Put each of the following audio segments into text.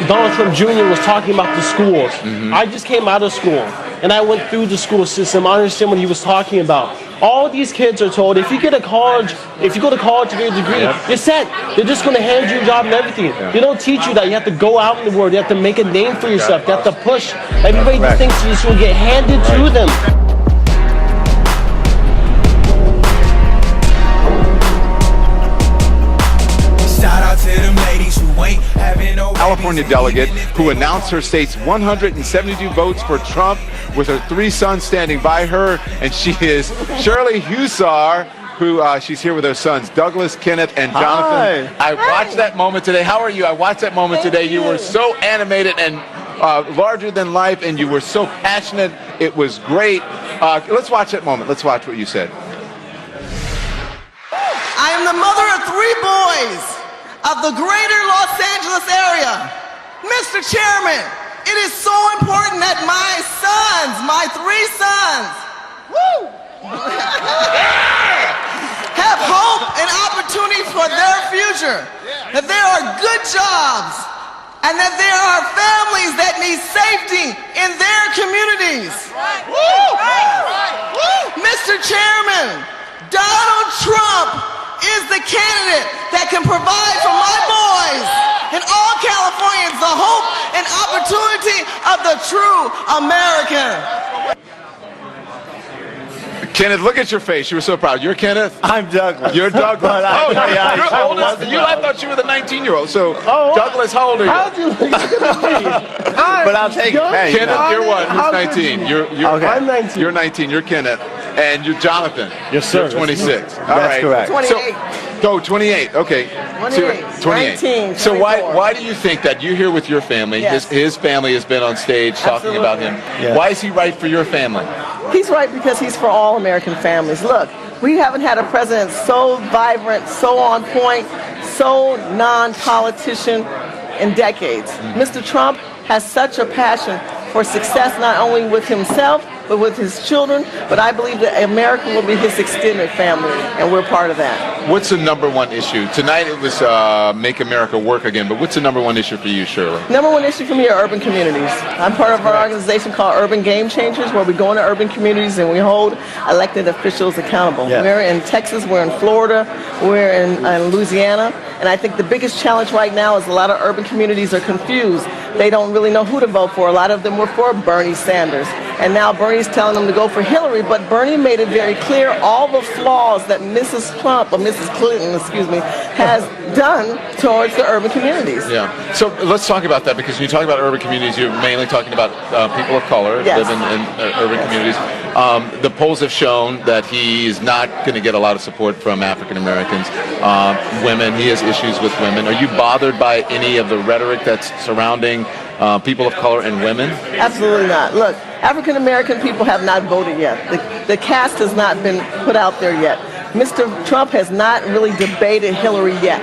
Donald Trump Jr. was talking about the schools. I just came out of school, and I went through the school system. I understand what he was talking about. All these kids are told if you get a college, if you go to college to get a degree, you're set. They're just going to hand you a job and everything. They don't teach you that you have to go out in the world. You have to make a name for yourself. You have to push. Everybody just thinks this will get handed to them. California delegate who announced her state's 172 votes for Trump with her 3 sons standing by her, and she is Shirley Husar, who she's here with her sons, Douglas, Kenneth, and Jonathan. I watched that moment today. How are you? I watched that moment today. You were so animated and larger than life, and you were so passionate. It was great. Let's watch that moment. Let's watch what you said. I am the mother of 3 boys of the greater Los Angeles area. Mr. Chairman, it is so important that my sons, my 3 sons, have hope and opportunity for their future, that there are good jobs, and that there are families that need safety in their communities. Mr. Chairman, Donald Trump is the candidate that can provide for my boys and all Californians the hope and opportunity of the true American. Kenneth, look at your face. You were so proud. You're Kenneth? I'm Douglas. You're Douglas. Oh, you're oldest. I thought you were the 19-year-old. So, Douglas, how old are you? How'd you look at me? But I'll take it. Hey, Kenneth, you're what? Who's 19? I'm 19. You're 19. You're Kenneth. And you're Jonathan. Yes, sir. You're 26. All That's right. correct. 28. So, 28. Okay. 28. 28. So why do you think that you're here with your family? Yes. His family has been on stage talking about him. Yeah. Why is he right for your family? He's right because he's for all American families. Look, we haven't had a president so vibrant, so on point, so non-politician in decades. Mr. Trump has such a passion for success, not only with himself, but with his children. But I believe that America will be his extended family, and we're part of that. What's the #1 issue? Tonight it was Make America Work Again, but what's the #1 issue for you, Shirley? #1 issue for me are urban communities. I'm part of our organization called Urban Game Changers, where we go into urban communities and we hold elected officials accountable. Yeah. We're in Texas, we're in Florida, we're in Louisiana, and I think the biggest challenge right now is a lot of urban communities are confused. They don't really know who to vote for. A lot of them were for Bernie Sanders, and now Bernie's telling them to go for Hillary, but Bernie made it very clear all the flaws that Mrs. Trump, or Mrs. Clinton, excuse me, has done towards the urban communities. Yeah. So let's talk about that, because when you talk about urban communities, you're mainly talking about people of color Yes. live in urban communities. The polls have shown that he's not going to get a lot of support from African Americans. Women, he has issues with women. Are you bothered by any of the rhetoric that's surrounding people of color and women? Absolutely not. Look, African American people have not voted yet. The cast has not been put out there yet. Mr. Trump has not really debated Hillary yet.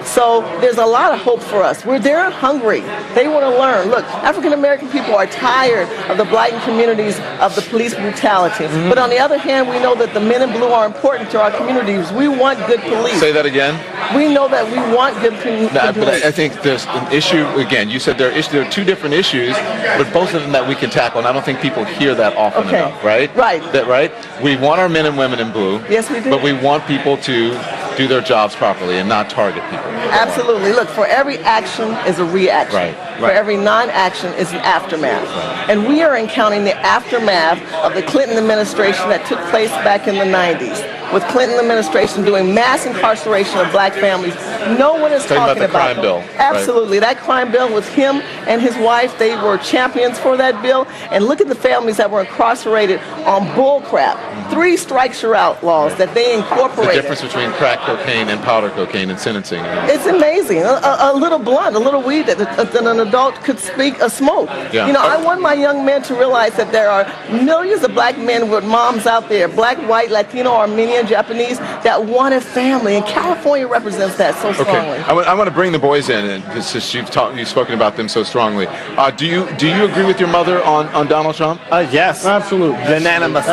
So there's a lot of hope for us. They're hungry. They want to learn. Look, African American people are tired of the blighting communities of the police brutality. But on the other hand, we know that the men in blue are important to our communities. We want good police. Say that again. We know that we want good police. But I think there's an issue, again, you said there are 2 different issues, but both of them that we can tackle, and I don't think people hear that often enough, right? Right. Right? We want our men and women in blue. Yes, we do. But we want people to do their jobs properly and not target people. Absolutely. Look, for every action is a reaction. Right. For every non-action is an aftermath. Right. And we are encountering the aftermath of the Clinton administration that took place back in the 90s. With Clinton administration doing mass incarceration of black families. No one is talking about the crime bill. Absolutely. That crime bill was him and his wife. They were champions for that bill. And look at the families that were incarcerated on bull crap. 3 strikes you're out laws that they incorporated. The difference between crack cocaine and powder cocaine in sentencing. It's amazing. A little blunt, a little weed that an adult could smoke. Yeah. You know, I want my young men to realize that there are millions of black men with moms out there, black, white, Latino, Armenian, Japanese, that want a family, and California represents that so strongly. Okay, I want to bring the boys in, and since you've spoken about them so strongly. Do you agree with your mother on Donald Trump? Yes. Absolutely. Unanimously.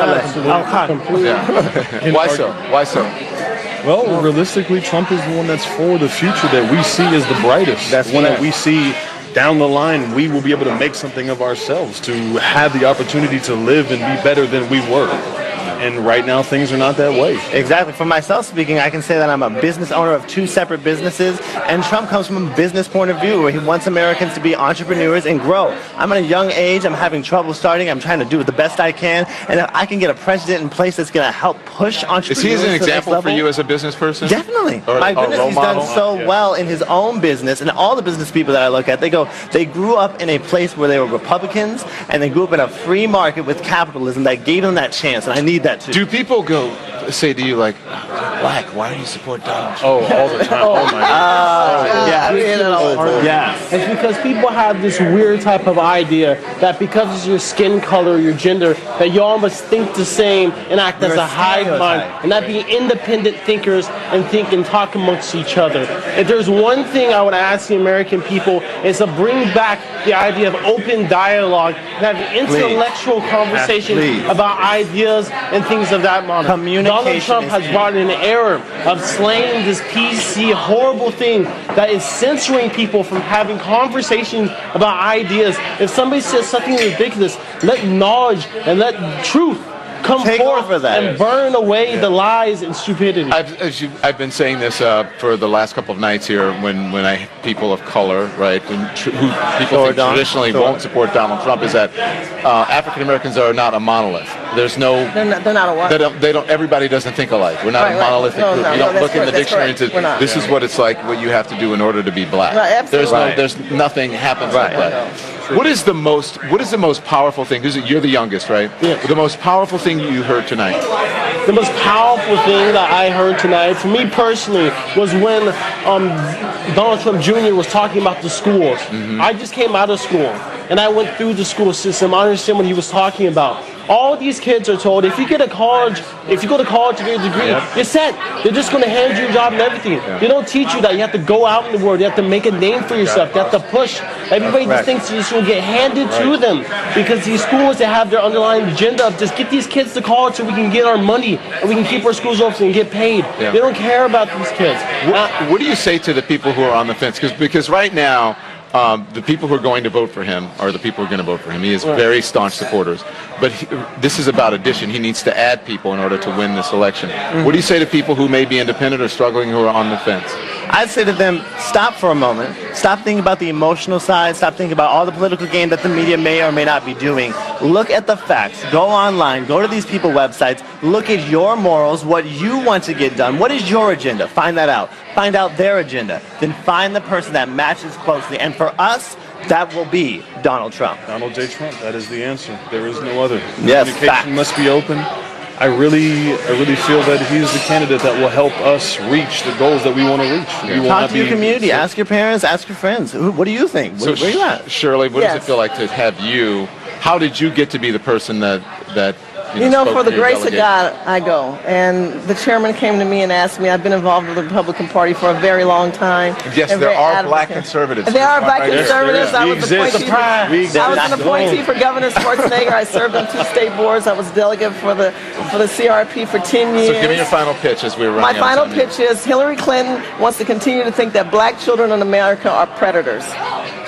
Completely. Yeah. Why so? Why so? Well, realistically, Trump is the one that's for the future that we see as the brightest. That's the one fair. that we see down the line, we will be able to make something of ourselves, to have the opportunity to live and be better than we were. And right now, things are not that way. Exactly. For myself speaking, I can say that I'm a business owner of 2 separate businesses, and Trump comes from a business point of view where he wants Americans to be entrepreneurs and grow. I'm at a young age. I'm having trouble starting. I'm trying to do it the best I can, and if I can get a president in place that's going to help push entrepreneurs. Is he as an to the next example for level, you as a business person? Definitely. Or My a goodness, role he's model? done so well in his own business, and all the business people that I look at, they grew up in a place where they were Republicans, and they grew up in a free market with capitalism that gave them that chance, and I need that too. Do people say to you like, Black, why do you support Donald Trump? Oh, all the time. Oh my God. Yes. It's because people have this weird type of idea that because of your skin color, your gender, that you all must think the same and act as We're a hive mind, stereotyped. and not be independent thinkers and think and talk amongst each other. If there's one thing I would ask the American people is to bring back the idea of open dialogue and have intellectual conversation Please. about ideas and things of that matter. Communication Donald Trump is has key. brought in an era of slaying this PC horrible thing that is censoring people from having conversations about ideas. If somebody says something ridiculous, let knowledge and let truth come Take forth over that. and burn away the lies and stupidity. I've been saying this for the last couple of nights here when people of color, right, who people think traditionally won't support Donald Trump, is that African Americans are not a monolith. There's no. They're not a what? They don't. Everybody doesn't think alike. We're not Right, a right. monolithic No, group. no, You no, don't that's look in the correct, that's dictionary correct. We're not. this is what it's like, what you have to do in order to be black. Right, absolutely. There's nothing happens like that. What is the most powerful thing? You're the youngest, right? Yeah. The most powerful thing you heard tonight. The most powerful thing that I heard tonight, for me personally, was when Donald Trump Jr. was talking about the schools. I just came out of school, and I went through the school system. I understand what he was talking about. All these kids are told if you go to college to get a degree, you're set. They're just going to hand you a job and everything. They don't teach you that you have to go out in the world. You have to make a name for yourself. You have to push. Everybody just thinks this will get handed to them because these schools that have their underlying agenda of just get these kids to college so we can get our money and we can keep our schools open and get paid. Yeah. They don't care about these kids. What do you say to the people who are on the fence? Because right now, the people who are going to vote for him are the people who are going to vote for him. He has very staunch supporters. But this is about addition. He needs to add people in order to win this election. What do you say to people who may be independent or struggling who are on the fence? I'd say to them, stop for a moment. Stop thinking about the emotional side. Stop thinking about all the political game that the media may or may not be doing. Look at the facts. Go online. Go to these people's websites. Look at your morals, what you want to get done. What is your agenda? Find that out. Find out their agenda. Then find the person that matches closely. And for us, that will be Donald Trump. Donald J. Trump, that is the answer. There is no other. Yes, Communication facts. must be open. I really feel that he's the candidate that will help us reach the goals that we want to reach. We will Talk not to your be- Community. Ask your parents. Ask your friends. What do you think? Where are you at? Shirley, what does it Yes. feel like to have you? How did you get to be the person that You know, spoke for the your grace of delegate? God, I go. And the chairman came to me and asked me, I've been involved with the Republican Party for a very long time. Yes, and there very are black advocate. conservatives. There are black Right there. conservatives. I We was exist. appointee. Surprise. We exist. I was an appointee for Governor Schwarzenegger. I served on 2 state boards. I was delegate for the CRP for 10 years. So give me your final pitch as we're running My out of final time here. pitch is Hillary Clinton wants to continue to think that black children in America are predators.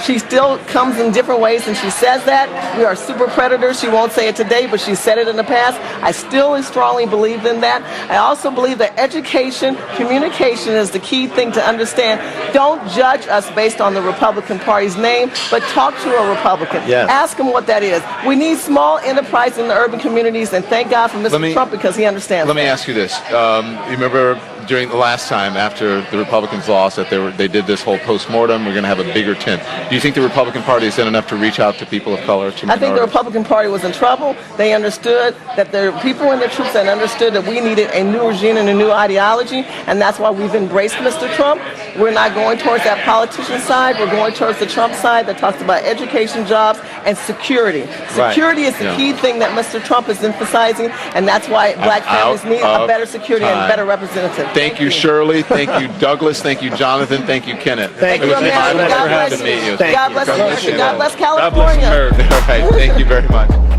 She still comes in different ways and she says that. We are super predators. She won't say it today, but she said it in the past. I still strongly believe in that. I also believe that education, communication is the key thing to understand. Don't judge us based on the Republican Party's name, but talk to a Republican. Yes. Ask him what that is. We need small enterprise in the urban communities, and thank God for Mr. Trump because he understands Let me that. ask you this. You remember during the last time after the Republicans lost that they did this whole postmortem, we're going to have a bigger tent. Do you think the Republican Party has done enough to reach out to people of color, to I think the minorities? Republican Party was in trouble. They understood that there were people in the troops that understood that we needed a new regime and a new ideology, and that's why we've embraced Mr. Trump. We're not going towards that politician side. We're going towards the Trump side that talks about education, jobs, and security. Security is the key thing that Mr. Trump is emphasizing, and that's why black families need a better security and better representative. Thank you, Shirley. Thank you, Douglas. Thank you, Jonathan. Thank you, Kenneth. Thank It you, was an America. honor God bless to meet you. you. God bless America. God bless God bless California. America. All right. Thank you very much.